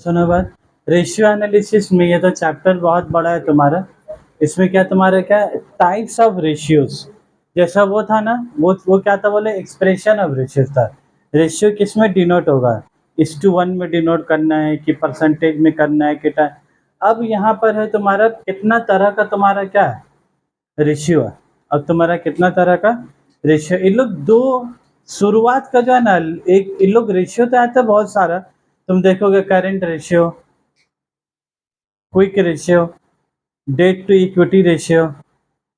सुनो बात। Ratio analysis में ये तो चैप्टर बहुत बड़ा है तुम्हारा। इसमें क्या तुम्हारा क्या टाइप्स ऑफ रेशियोज, जैसा वो था ना, वो क्या था बोले, एक्सप्रेशन ऑफ रेशियो था। रेशियो किस में डिनोट होगा, इस टू वन में डिनोट करना है कि परसेंटेज में करना है कितना। अब यहाँ पर है तुम्हारा कितना तरह का तुम्हारा क्या है रेशियो है। अब तुम्हारा कितना तरह का रेशियो, इन लोग दो शुरुआत का जो है ना, एक इन लोग रेशियो तो आता है बहुत सारा। तुम देखोगे current ratio, quick ratio, debt to equity ratio,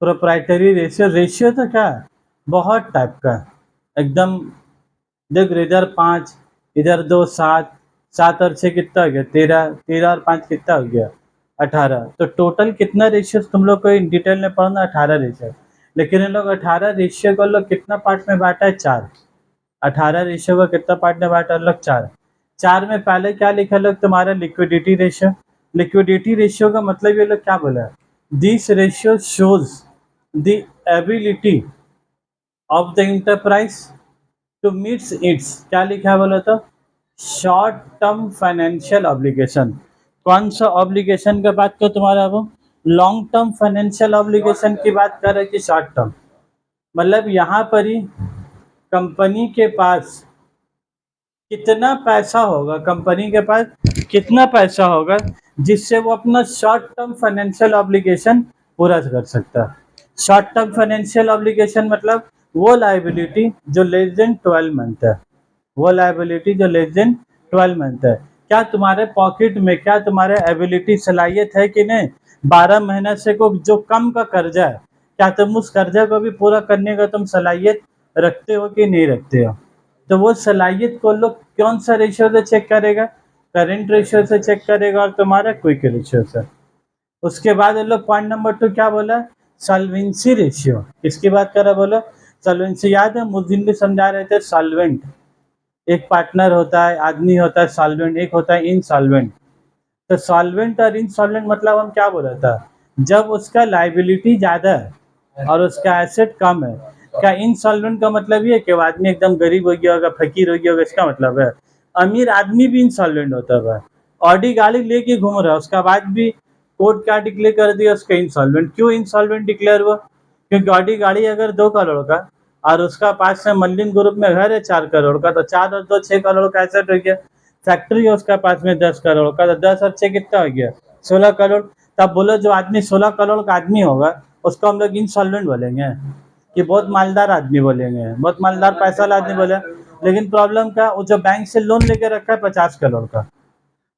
proprietary ratio. Ratio तो क्या है, बहुत टाइप का है एकदम। देख इधर 5, इधर 2, 7, 7 और 6 कितना हो गया, 13, 13 और 5 कितना हो गया, 18। तो टोटल कितना रेशियो तुम लोग को इन डिटेल में पढ़ना, 18 रेशियो। लेकिन इन लोग 18 रेशियो को लोग कितना पार्ट में बांटा है, 4। 18 रेशियो को कितना पार्ट में बांटा लोग, 4। 4 में पहले क्या लिखा लोग तुम्हारा, लिक्विडिटी रेशियो। लिक्विडिटी रेशियो का मतलब ये लोग क्या बोला है, this ratio shows the ability of the enterprise to meets its, क्या लिखा है बोला तो, शॉर्ट टर्म फाइनेंशियल ऑब्लिगेशन। कौन सा ऑब्लिगेशन का बात कर तुम्हारा, वो लॉन्ग टर्म फाइनेंशियल ऑब्लिगेशन की बात कर रहे कि शॉर्ट टर्म। मतलब यहाँ पर ही कंपनी के पास कितना पैसा होगा, कंपनी के पास कितना पैसा होगा जिससे वो अपना शॉर्ट टर्म फाइनेंशियल ऑब्लिगेशन पूरा कर सकता है। शॉर्ट टर्म फाइनेंशियल ऑब्लिगेशन मतलब वो लायबिलिटी जो लेस देन 12 मंथ है, वो लायबिलिटी जो लेस देन 12 मंथ है। क्या तुम्हारे पॉकेट में, क्या तुम्हारे एबिलिटी सलाहियत है कि नहीं, 12 महीने से को जो कम का कर्जा है, क्या तुम उस कर्जा को भी पूरा करने का तुम सलाहियत रखते हो कि नहीं रखते हो। तो वो सलाहियत को लोग कौन सा रेशियो से चेक करेगा, करंट रेशियो से चेक करेगा और तुम्हारा क्विक रेशियो से। उसके बाद ये लोग पॉइंट नंबर 2 क्या बोला, सॉल्वेंसी रेशियो। किसकी बात कर रहा बोलो, सॉल्वेंसी। याद है उस दिन भी समझा रहे थे, सॉल्वेंट एक पार्टनर होता है, आदमी होता है सॉल्वेंट, एक होता है इनसॉल्वेंट। तो सॉल्वेंट और इनसॉल्वेंट मतलब हम क्या बोला था, जब उसका लाइबिलिटी ज़्यादा है और उसका एसेट कम है। क्या इनसॉल्वेंट का मतलब ये है कि वो आदमी एकदम गरीब हो गया होगा, फकीर हो गया होगा, इसका मतलब है। अमीर आदमी भी इनसॉल्वेंट होता है, ऑडी गाड़ी लेके घूम रहा है, उसका बाद भी कोर्ट क्या डिक्लेयर कर दिया उसका इंसॉल्वेंट। क्यों इंसॉल्वेंट डिक्लेयर हुआ, क्योंकि ऑडी गाड़ी अगर 2 करोड़ का और उसका पास में मल्लिन ग्रुप में घर है 4 करोड़ का, तो 4 और 2 6 करोड़ का एसेट हो गया। फैक्ट्री है उसका पास में 10 करोड़ का, तो 10 और 6 कितना हो गया, 16 करोड़। तब बोलो जो आदमी 16 करोड़ का आदमी होगा उसको हम लोग इंसॉल्वेंट बोलेंगे कि बहुत मालदार आदमी बोलेंगे, बहुत मालदार पैसा वाला आदमी बोले। लेकिन प्रॉब्लम क्या, वो जो बैंक से लोन लेके रखा है 50 करोड़ का,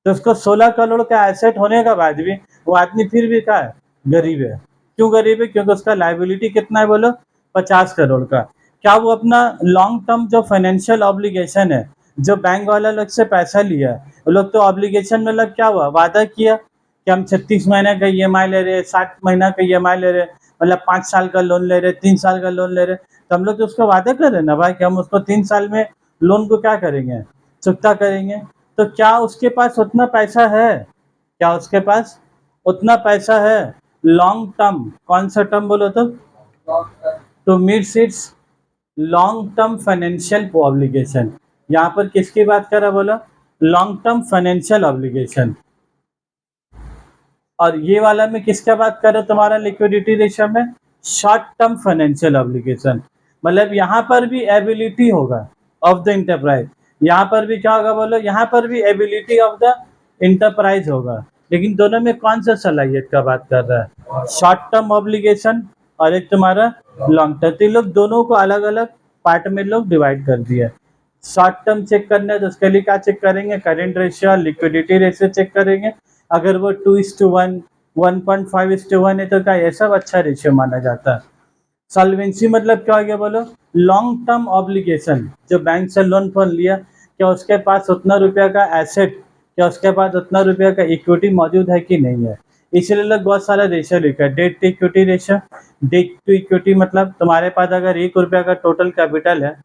तो उसको 16 करोड़ का एसेट होने का बाद भी वो आदमी फिर भी क्या है, गरीब है। क्यों गरीब है, क्योंकि उसका लाइबिलिटी कितना है बोलो, 50 करोड़ का। क्या वो अपना लॉन्ग टर्म जो फाइनेंशियल ऑब्लिगेशन है, जो बैंक वाला लोग से पैसा लिया है, वो लोग तो ऑब्लिगेशन में लग क्या हुआ, वादा किया कि हम 36 महीने का EMI ले रहे, 60 महीना का EMI ले रहे, मतलब 5 साल का लोन ले रहे, 3 साल का लोन ले रहे। तो हम लोग तो उसका वादा कर रहे ना भाई कि हम उसको 3 साल में लोन को क्या करेंगे, चुकता करेंगे। तो क्या उसके पास उतना पैसा है, क्या उसके पास उतना पैसा है लॉन्ग टर्म, कौन सा टर्म बोलो तो, to meet its long term financial obligation. यहाँ पर किसकी बात कर रहा बोलो, लॉन्ग टर्म फाइनेंशियल ऑब्लिगेशन। और ये वाला में किसका बात कर रहे हो, तुम्हारा लिक्विडिटी रेशियो में शॉर्ट टर्म फाइनेंशियल ऑब्लिगेशन। मतलब यहाँ पर भी एबिलिटी होगा ऑफ द इंटरप्राइज, यहाँ पर भी क्या होगा बोलो, यहाँ पर भी एबिलिटी ऑफ द इंटरप्राइज होगा। लेकिन दोनों में कौन सा सलाहियत का बात कर रहा है, शॉर्ट टर्म ऑब्लिगेशन और एक तुम्हारा लॉन्ग टर्म। तो लोग दोनों को अलग अलग पार्ट में लोग डिवाइड कर दिया। शॉर्ट टर्म चेक करना है तो उसके लिए क्या चेक करेंगे, current ratio, liquidity ratio check करेंगे। अगर वो 2:1, 1.5:1 है तो क्या ये सब अच्छा रेशियो माना जाता है। सॉल्वेंसी मतलब क्या हो गया बोलो, लॉन्ग टर्म ऑब्लिगेशन, जो बैंक से लोन फोन लिया, क्या उसके पास उतना रुपया का एसेट, क्या उसके पास उतना रुपया का इक्विटी मौजूद है कि नहीं है। इसलिए लोग बहुत सारा रेशियो लिखा है, debt to equity ratio. Debt to equity मतलब तुम्हारे पास अगर 1 रुपया का टोटल कैपिटल है,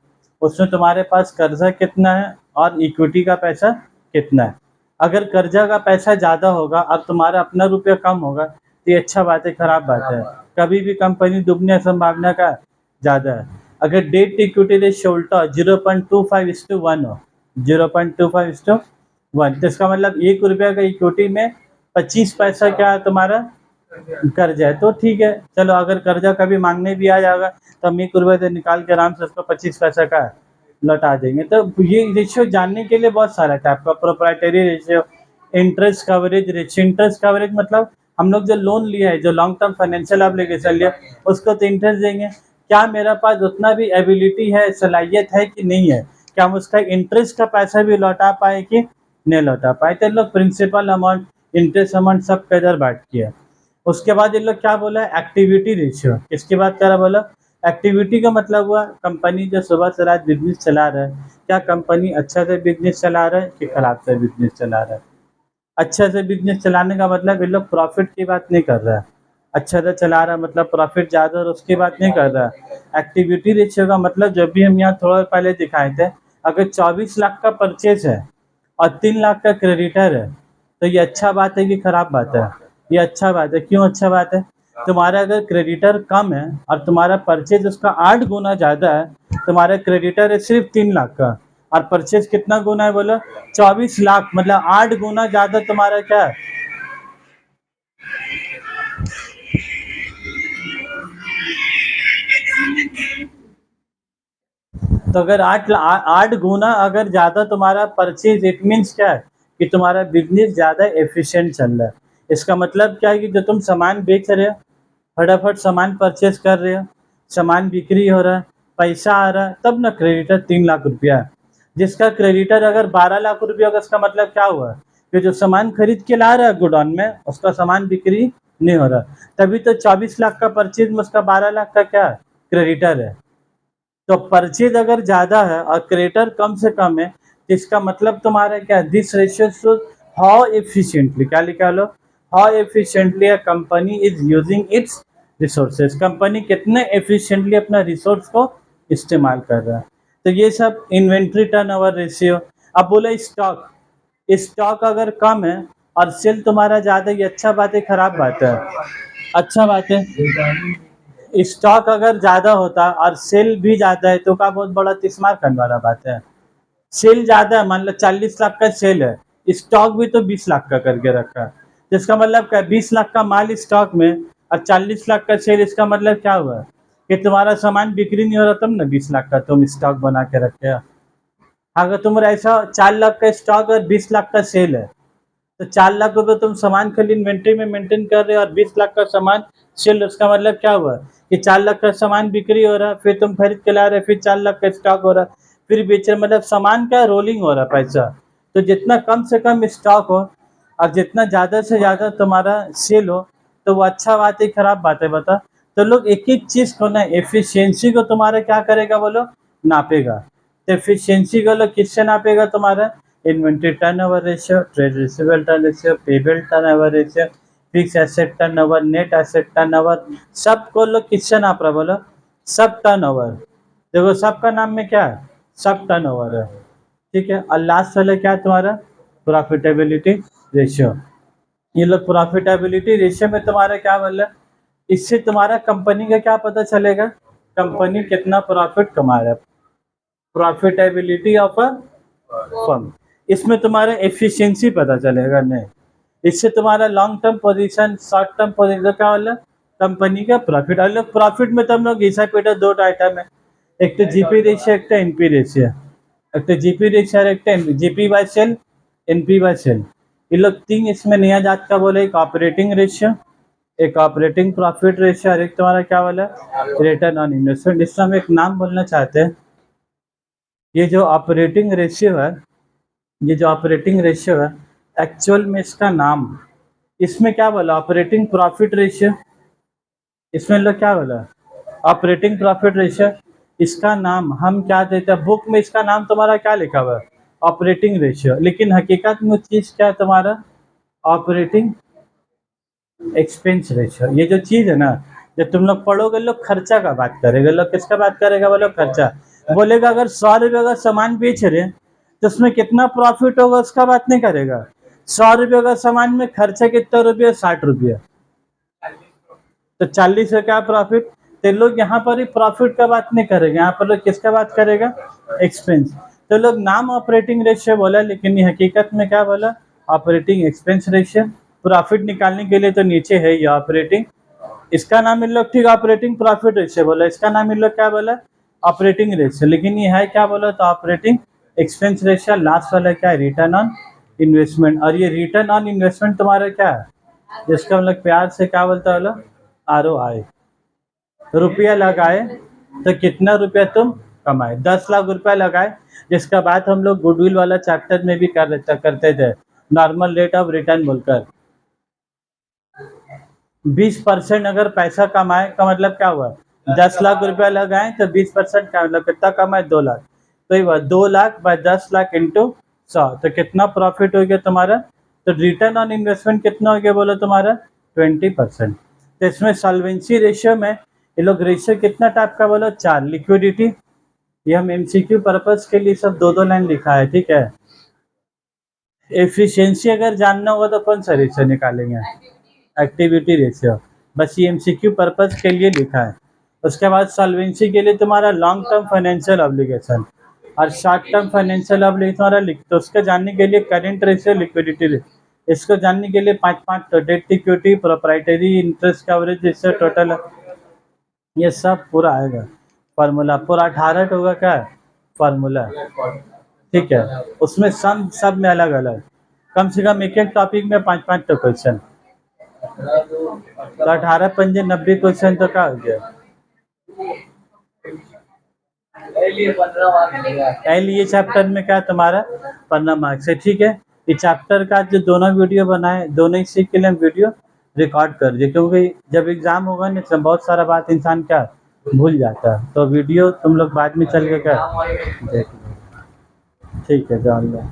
उसमें तुम्हारे पास कर्जा कितना है और इक्विटी का पैसा कितना है। अगर कर्जा का पैसा ज़्यादा होगा और तुम्हारा अपना रुपया कम होगा तो ये अच्छा बात है, खराब बात है। कभी भी कंपनी डूबने की संभावना का ज़्यादा है। अगर डेट इक्विटी रेशियो उल्टा 0.25:1 हो, 0.25:1 1, तो इसका मतलब 1 रुपया का इक्विटी में 25 पैसा क्या है तुम्हारा कर्जा है। तो ठीक है, चलो अगर कर्जा कभी मांगने भी आ जाएगा तो हम 1 रुपये से निकाल के आराम से उसको 25 पैसा का लौटा देंगे। तो ये रेशियो जानने के लिए बहुत सारा टाइप का proprietary ratio, interest coverage ratio. Interest coverage मतलब हम लोग जो लोन लिया है, जो लॉन्ग टर्म फाइनेंशियल ऑब्लिगेशन लिया, उसको तो इंटरेस्ट देंगे। क्या मेरा पास उतना भी एबिलिटी है, सलाहियत है कि नहीं है, क्या हम उसका इंटरेस्ट का पैसा भी लौटा पाए कि नहीं लौटा पाए। तो लोग प्रिंसिपल अमाउंट, इंटरेस्ट अमाउंट सब का इधर बांट किया। उसके बाद इन लोग क्या बोला, एक्टिविटी रेशियो। इसके बाद क्या बोला, एक्टिविटी का मतलब हुआ कंपनी जो सुबह से रात बिजनेस चला रहा है, क्या कंपनी अच्छा से बिजनेस चला रहा है कि खराब से बिजनेस चला रहा है। अच्छा से बिजनेस चलाने का मतलब इन लोग प्रॉफिट की बात नहीं कर रहा है, अच्छा से चला रहा है मतलब प्रॉफिट ज़्यादा और उसकी बात नहीं कर रहा है। एक्टिविटी रेशियो का मतलब जब भी हम यहाँ थोड़ा पहले दिखाए थे, अगर 24 लाख का परचेज है और 3 लाख का क्रेडिटर है, तो ये अच्छा बात है कि खराब बात है? ये अच्छा बात है। क्यों अच्छा बात है? तुम्हारा अगर क्रेडिटर कम है और तुम्हारा परचेज उसका 8 गुना ज़्यादा है, तुम्हारा क्रेडिटर है सिर्फ 3 लाख का और परचेज कितना गुना है बोलो, 24 लाख, मतलब 8 गुना ज़्यादा तुम्हारा क्या है। तो अगर 8 गुना अगर ज़्यादा तुम्हारा परचेज, इट मीन्स क्या है कि तुम्हारा बिजनेस ज़्यादा एफिशिएंट चल रहा है। इसका मतलब क्या है कि जो तुम सामान बेच रहे हो, फटाफट सामान परचेज कर रहे हो, सामान बिक्री हो रहा है, पैसा आ रहा है, तब ना क्रेडिटर 3 लाख रुपया है। जिसका क्रेडिटर अगर 12 लाख रुपया होगा, इसका मतलब क्या हुआ कि जो सामान खरीद के ला रहा है गोडाउन में, उसका सामान बिक्री नहीं हो रहा, तभी तो 24 लाख का परचेज में उसका 12 लाख का क्या क्रेडिटर है। तो परचेज अगर ज़्यादा है और क्रेडिटर कम से कम है, तो इसका मतलब तुम्हारा क्या, this ratio shows how efficiently, क्या लिखा लो, how efficiently a company is using its resources. Company कितने एफिशिएंटली अपना रिसोर्स को इस्तेमाल कर रहा है। तो ये सब इन्वेंट्री टर्नओवर रेशियो। अब बोले स्टॉक, स्टॉक अगर कम है और सेल तुम्हारा ज़्यादा, ये अच्छा बात है खराब बात है? अच्छा बात है। स्टॉक अगर ज़्यादा होता और सेल भी ज़्यादा है तो क्या बहुत बड़ा तिस्मार करने वाला बात है। सेल ज़्यादा है, मान लो 40 लाख का सेल है, स्टॉक भी तो 20 लाख का करके रखा है, जिसका मतलब क्या, 20 लाख का माल स्टॉक में और 40 लाख का सेल, इसका मतलब क्या हुआ कि तुम्हारा सामान बिक्री नहीं हो रहा, तब ना 20 लाख का तुम स्टॉक बना के रखे हो। अगर तुम्हारा ऐसा 4 लाख का स्टॉक और 20 लाख का सेल है, तो 4 लाख रुपए तुम सामान खाली इन्वेंट्री में मेंटेन कर रहे हो और 20 लाख का सामान सेल, उसका मतलब क्या हुआ कि 4 लाख का सामान बिक्री हो रहा है, फिर तुम खरीद के ला रहे, फिर 4 लाख का स्टॉक हो रहा, फिर बेच रहे, मतलब सामान का रोलिंग हो रहा पैसा। तो जितना कम से कम स्टॉक हो और जितना ज़्यादा से ज़्यादा तुम्हारा सेल हो, तो वो अच्छा बात है खराब बात है बता। तो लोग एक एक चीज़ को ना, एफिशिएंसी को तुम्हारा क्या करेगा बोलो, नापेगा। तो एफिशिएंसी को लोग किससे नापेगा तुम्हारा, inventory turnover ratio, trade receivable turn ratio, payable turnover ratio, fix asset turnover, net asset turnover, सबको लोग किससे नाप रहा बोलो, सब टर्नओवर। देखो सबका नाम में क्या है, सब टर्नओवर है, ठीक है। और लास्ट वाला क्या है तुम्हारा, प्रॉफिटेबिलिटी रेशियो। ये लोग प्रॉफिटेबिलिटी रेशियो में तुम्हारा क्या बोल रहा है, इससे तुम्हारा कंपनी का क्या पता चलेगा, कंपनी कितना प्रॉफिट कमा रहा है, प्रॉफिटेबिलिटी ऑफ अ फर्म। इसमें तुम्हारा एफिशिएंसी पता चलेगा नहीं, इससे तुम्हारा long term position, short term position क्या वाला, कंपनी का प्रॉफिट। और लोग प्रॉफिट में तुम लोग घिसा पीटा दो आइटम है, एक तो जीपी रेशियो, एक तो एनपी रेशियो। एक तो जीपी रेशियो, एक तो GP by sale, NP by sale. ये लोग तीन इसमें नया जात का बोले, एक ऑपरेटिंग रेशियो, एक ऑपरेटिंग प्रॉफिट रेशियो, और एक तुम्हारा क्या बोला, रिटर्न ऑन इन्वेस्टमेंट। इसमें हम एक नाम बोलना चाहते हैं, ये जो ऑपरेटिंग रेशियो है, ये जो ऑपरेटिंग रेशियो है, एक्चुअल में इसका नाम, इसमें क्या बोला, ऑपरेटिंग प्रॉफिट रेशियो, इसमें लोग क्या बोला, ऑपरेटिंग प्रॉफिट रेशियो। इसका नाम हम क्या देते हैं, बुक में इसका नाम तुम्हारा क्या लिखा हुआ है, ऑपरेटिंग रेशियो, लेकिन हकीकत में चीज़ क्या है तुम्हारा, ऑपरेटिंग एक्सपेंस रेशियो। ये जो चीज़ है ना, जब तुम लोग पढ़ोगे, लोग खर्चा का बात करेगा, लोग किसका बात करेगा बोलो, खर्चा। बोलेगा अगर 100 रुपये का सामान बेच रहे हैं तो उसमें कितना प्रॉफिट होगा उसका बात नहीं करेगा, 100 रुपये का सामान में खर्चा कितना रुपये, 60 रुपये, तो 40 का क्या प्रॉफिट। तो लोग यहाँ पर ही प्रॉफिट का बात नहीं करेगा, यहाँ पर लोग किसका बात करेगा, एक्सपेंस। तो लोग नाम ऑपरेटिंग रेशियो बोला, लेकिन ये हकीकत में क्या बोला, ऑपरेटिंग एक्सपेंस रेशियो। प्रॉफिट निकालने के लिए तो नीचे है ये ऑपरेटिंग, इसका नाम इन लोग ठीक ऑपरेटिंग प्रॉफिट रेशियो बोला, इसका नाम इन लोग क्या बोला, ऑपरेटिंग रेशियो, लेकिन ये है क्या बोला, तो ऑपरेटिंग एक्सपेंस रेशियो। लास्ट वाला क्या है, रिटर्न ऑन इन्वेस्टमेंट। और ये रिटर्न ऑन इन्वेस्टमेंट तुम्हारा क्या है, जिसका हम लोग प्यार से क्या बोलता है, ROI। रुपया लगाए तो कितना रुपया तुम कमाए, 10 लाख रुपया लगाए, जिसका बात हम लोग गुडविल वाला चैप्टर में भी करते थे, नॉर्मल रेट ऑफ रिटर्न बोलकर। 20% अगर पैसा कमाए का मतलब क्या हुआ, 10 लाख रुपया लगाए तो 20% का मतलब कितना कमाए, 2 लाख। तो ये 2 लाख बाय 10 लाख इंटू 100, तो कितना प्रॉफिट हो गया तुम्हारा, तो रिटर्न ऑन इन्वेस्टमेंट कितना हो गया बोलो तुम्हारा, 20%। तो इसमें सॉल्वेंसी रेशियो में ये लोग रेशियो कितना टाइप का बोलो, 4। लिक्विडिटी, ये हम MCQ पर्पस के लिए सब 2-2 लाइन लिखा है, ठीक है। एफिशिएंसी अगर जानना होगा तो कौन सा रेशियो निकालेंगे, एक्टिविटी रेशियो, बस ये MCQ पर्पस के लिए लिखा है। उसके बाद सॉल्वेंसी के लिए तुम्हारा लॉन्ग टर्म फाइनेंशियल ऑब्लिगेशन और शॉर्ट टर्म फाइनेंशियल ऑब्लिगेशन तुम्हारा लिख, तो उसको जानने के लिए करंट रेशियो, लिक्विडिटी रेशियो, इसको जानने के लिए 5 तो debt equity, proprietary, interest coverage ratio, total, ये सब पूरा आएगा फार्मूला, पूरा 18 होगा क्या फार्मूला, ठीक है। उसमें सब में अलग अलग, कम से कम एक टॉपिक में 5 तो क्वेश्चन, तो 18 पंजे 90 क्वेश्चन तो क्या हो गया, ये चैप्टर में क्या तुम्हारा 15 मार्क्स है, ठीक है। ये चैप्टर का जो दोनों वीडियो बनाए, दोनों ही सीख के लिए हम वीडियो रिकॉर्ड कर दिए, क्योंकि जब एग्जाम होगा ना तो बहुत सारा बात इंसान क्या भूल जाता है, तो वीडियो तुम लोग बाद में चल के क्या देख लो, ठीक है, जान लो।